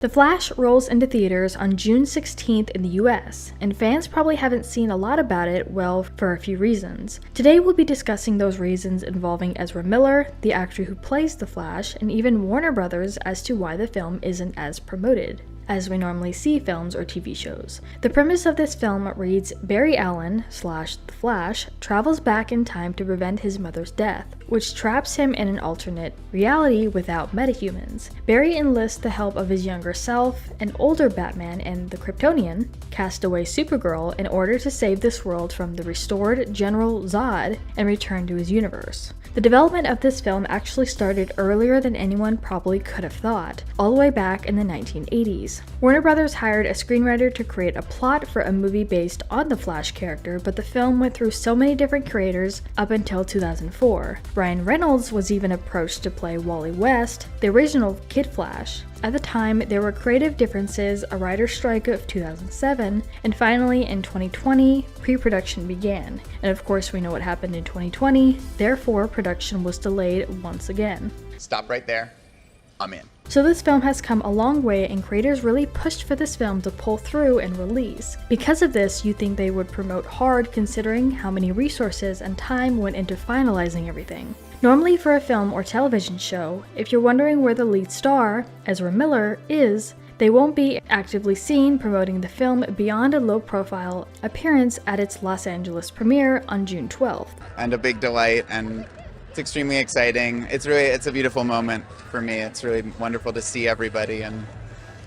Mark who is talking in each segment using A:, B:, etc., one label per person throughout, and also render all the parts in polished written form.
A: The Flash rolls into theaters on June 16th in the US, and fans probably haven't seen a lot about it, well, for a few reasons. Today we'll be discussing those reasons involving Ezra Miller, the actor who plays the Flash, and even Warner Brothers as to why the film isn't as promoted as we normally see films or TV shows. The premise of this film reads, Barry Allen, / The Flash, travels back in time to prevent his mother's death, which traps him in an alternate reality without metahumans. Barry enlists the help of his younger self, an older Batman, and the Kryptonian, castaway Supergirl, in order to save this world from the restored General Zod and return to his universe. The development of this film actually started earlier than anyone probably could have thought, all the way back in the 1980s. Warner Brothers hired a screenwriter to create a plot for a movie based on the Flash character, but the film went through so many different creators up until 2004. Ryan Reynolds was even approached to play Wally West, the original Kid Flash. At the time, there were creative differences, a writer's strike of 2007, and finally in 2020, pre-production began. And of course we know what happened in 2020, therefore production was delayed once again.
B: Stop right there. I'm in.
A: So this film has come a long way, and creators really pushed for this film to pull through and release. Because of this, you'd think they would promote hard considering how many resources and time went into finalizing everything. Normally for a film or television show, if you're wondering where the lead star, Ezra Miller, is, they won't be actively seen promoting the film beyond a low-profile appearance at its Los Angeles premiere on June 12th.
B: And a big delight, and it's extremely exciting. It's a beautiful moment for me. It's really wonderful to see everybody and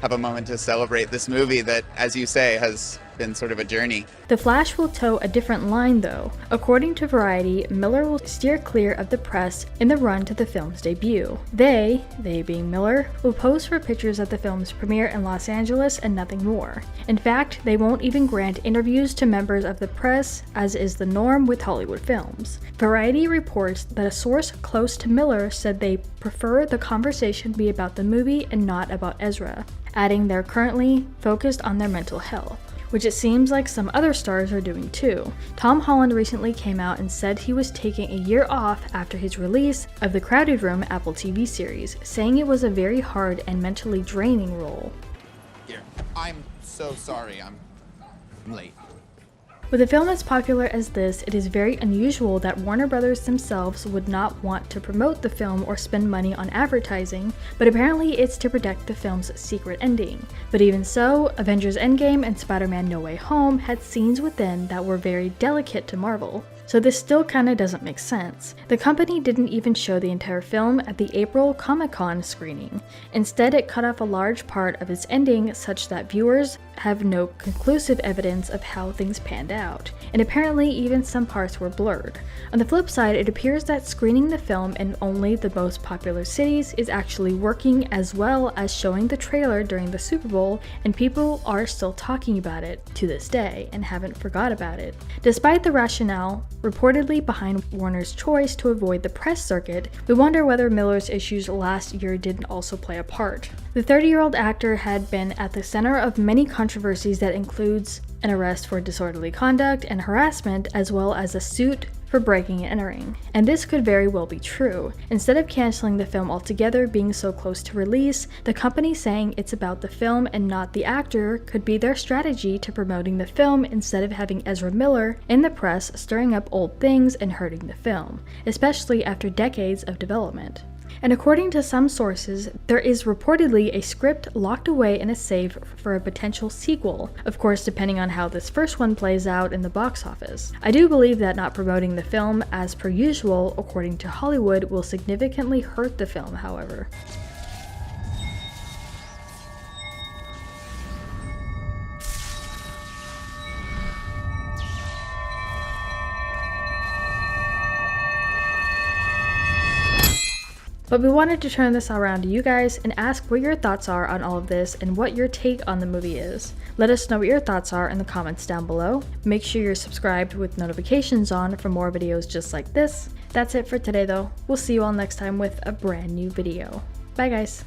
B: have a moment to celebrate this movie that, as you say, has been sort of a journey.
A: The Flash will toe a different line though. According to Variety, Miller will steer clear of the press in the run to the film's debut. They being Miller, will pose for pictures at the film's premiere in Los Angeles and nothing more. In fact, they won't even grant interviews to members of the press, as is the norm with Hollywood films. Variety reports that a source close to Miller said they prefer the conversation be about the movie and not about Ezra, adding they're currently focused on their mental health, which it seems like some other stars are doing too. Tom Holland recently came out and said he was taking a year off after his release of the Crowded Room Apple TV series, saying it was a very hard and mentally draining role.
B: Here, I'm so sorry, I'm late.
A: With a film as popular as this, it is very unusual that Warner Brothers themselves would not want to promote the film or spend money on advertising, but apparently it's to protect the film's secret ending. But even so, Avengers Endgame and Spider-Man No Way Home had scenes within that were very delicate to Marvel. So this still kinda doesn't make sense. The company didn't even show the entire film at the April Comic-Con screening. Instead, it cut off a large part of its ending such that viewers have no conclusive evidence of how things panned out, and apparently even some parts were blurred. On the flip side, it appears that screening the film in only the most popular cities is actually working, as well as showing the trailer during the Super Bowl, and people are still talking about it to this day and haven't forgot about it. Despite the rationale reportedly behind Warner's choice to avoid the press circuit, we wonder whether Miller's issues last year didn't also play a part. The 30-year-old actor had been at the center of many controversies that includes an arrest for disorderly conduct and harassment, as well as a suit for breaking and entering. And this could very well be true. Instead of canceling the film altogether being so close to release, the company saying it's about the film and not the actor could be their strategy to promoting the film instead of having Ezra Miller in the press stirring up old things and hurting the film, especially after decades of development. And according to some sources, there is reportedly a script locked away in a safe for a potential sequel, of course depending on how this first one plays out in the box office. I do believe that not promoting the film as per usual, according to Hollywood, will significantly hurt the film, however. But we wanted to turn this around to you guys and ask what your thoughts are on all of this and what your take on the movie is. Let us know what your thoughts are in the comments down below. Make sure you're subscribed with notifications on for more videos just like this. That's it for today though. We'll see you all next time with a brand new video. Bye guys!